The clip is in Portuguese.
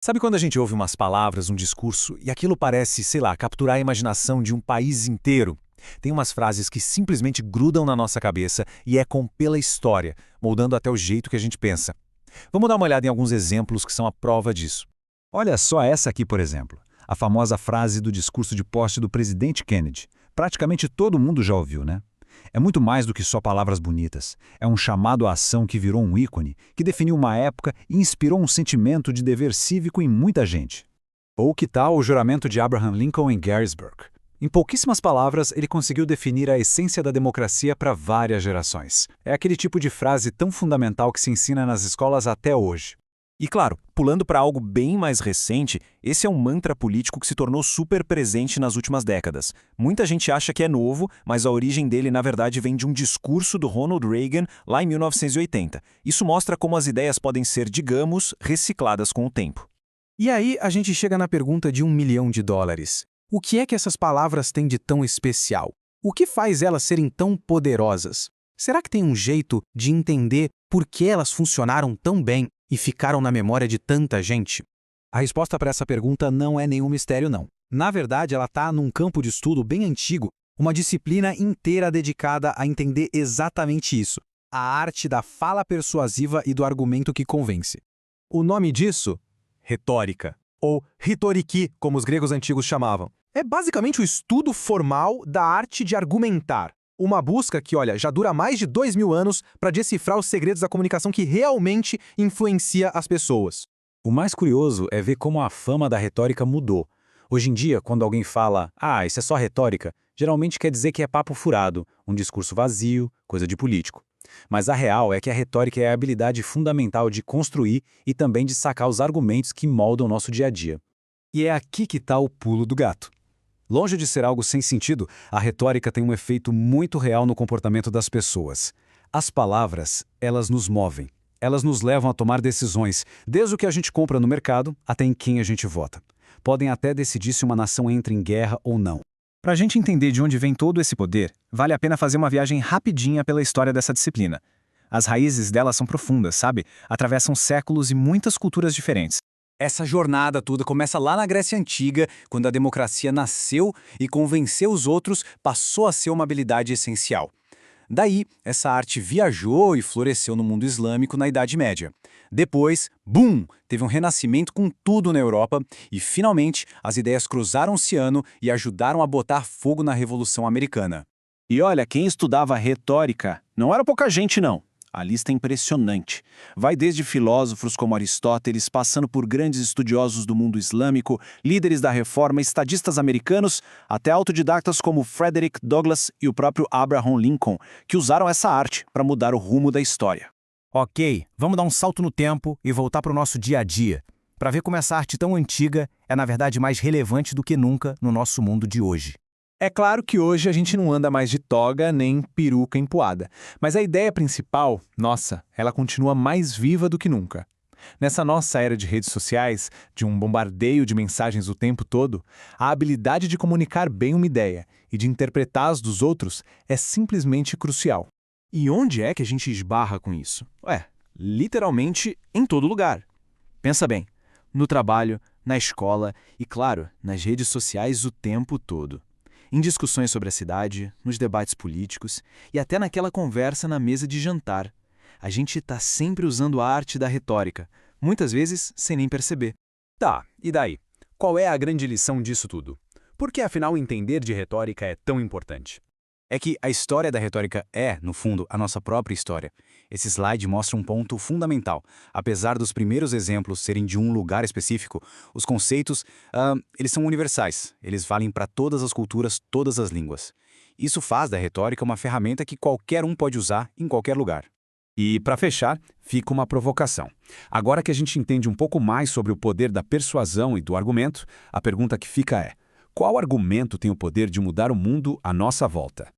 Sabe quando a gente ouve umas palavras, um discurso, e aquilo parece, sei lá, capturar a imaginação de um país inteiro? Tem umas frases que simplesmente grudam na nossa cabeça e ecoam pela história, moldando até o jeito que a gente pensa. Vamos dar uma olhada em alguns exemplos que são a prova disso. Olha só essa aqui, por exemplo. A famosa frase do discurso de posse do presidente Kennedy. Praticamente todo mundo já ouviu, né? É muito mais do que só palavras bonitas. É um chamado à ação que virou um ícone, que definiu uma época e inspirou um sentimento de dever cívico em muita gente. Ou que tal o juramento de Abraham Lincoln em Gettysburg? Em pouquíssimas palavras, ele conseguiu definir a essência da democracia para várias gerações. É aquele tipo de frase tão fundamental que se ensina nas escolas até hoje. E claro, pulando para algo bem mais recente, esse é um mantra político que se tornou super presente nas últimas décadas. Muita gente acha que é novo, mas a origem dele na verdade vem de um discurso do Ronald Reagan lá em 1980. Isso mostra como as ideias podem ser, digamos, recicladas com o tempo. E aí a gente chega na pergunta de US$ 1 milhão. O que é que essas palavras têm de tão especial? O que faz elas serem tão poderosas? Será que tem um jeito de entender por que elas funcionaram tão bem e ficaram na memória de tanta gente? A resposta para essa pergunta não é nenhum mistério, não. Na verdade, ela está num campo de estudo bem antigo, uma disciplina inteira dedicada a entender exatamente isso, a arte da fala persuasiva e do argumento que convence. O nome disso? Retórica, ou rhetoriki, como os gregos antigos chamavam. É basicamente o estudo formal da arte de argumentar. Uma busca que, olha, já dura mais de 2000 anos para decifrar os segredos da comunicação que realmente influencia as pessoas. O mais curioso é ver como a fama da retórica mudou. Hoje em dia, quando alguém fala, isso é só retórica, geralmente quer dizer que é papo furado, um discurso vazio, coisa de político. Mas a real é que a retórica é a habilidade fundamental de construir e também de sacar os argumentos que moldam o nosso dia a dia. E é aqui que está o pulo do gato. Longe de ser algo sem sentido, a retórica tem um efeito muito real no comportamento das pessoas. As palavras, elas nos movem. Elas nos levam a tomar decisões, desde o que a gente compra no mercado até em quem a gente vota. Podem até decidir se uma nação entra em guerra ou não. Para a gente entender de onde vem todo esse poder, vale a pena fazer uma viagem rapidinha pela história dessa disciplina. As raízes dela são profundas, sabe? Atravessam séculos e muitas culturas diferentes. Essa jornada toda começa lá na Grécia Antiga, quando a democracia nasceu e convencer os outros passou a ser uma habilidade essencial. Daí, essa arte viajou e floresceu no mundo islâmico na Idade Média. Depois, bum, teve um renascimento com tudo na Europa e, finalmente, as ideias cruzaram o oceano e ajudaram a botar fogo na Revolução Americana. E olha, quem estudava retórica não era pouca gente, não. A lista é impressionante. Vai desde filósofos como Aristóteles, passando por grandes estudiosos do mundo islâmico, líderes da reforma, estadistas americanos, até autodidatas como Frederick Douglass e o próprio Abraham Lincoln, que usaram essa arte para mudar o rumo da história. Ok, vamos dar um salto no tempo e voltar para o nosso dia a dia, para ver como essa arte tão antiga é na verdade mais relevante do que nunca no nosso mundo de hoje. É claro que hoje a gente não anda mais de toga nem peruca empoada, mas a ideia principal, nossa, ela continua mais viva do que nunca. Nessa nossa era de redes sociais, de um bombardeio de mensagens o tempo todo, a habilidade de comunicar bem uma ideia e de interpretar as dos outros é simplesmente crucial. E onde é que a gente esbarra com isso? Literalmente em todo lugar. Pensa bem, no trabalho, na escola e, claro, nas redes sociais o tempo todo. Em discussões sobre a cidade, nos debates políticos e até naquela conversa na mesa de jantar. A gente está sempre usando a arte da retórica, muitas vezes sem nem perceber. Tá, e daí? Qual é a grande lição disso tudo? Por que, afinal, entender de retórica é tão importante? É que a história da retórica é, no fundo, a nossa própria história. Esse slide mostra um ponto fundamental. Apesar dos primeiros exemplos serem de um lugar específico, os conceitos, eles são universais. Eles valem para todas as culturas, todas as línguas. Isso faz da retórica uma ferramenta que qualquer um pode usar em qualquer lugar. E, para fechar, fica uma provocação. Agora que a gente entende um pouco mais sobre o poder da persuasão e do argumento, a pergunta que fica é: qual argumento tem o poder de mudar o mundo à nossa volta?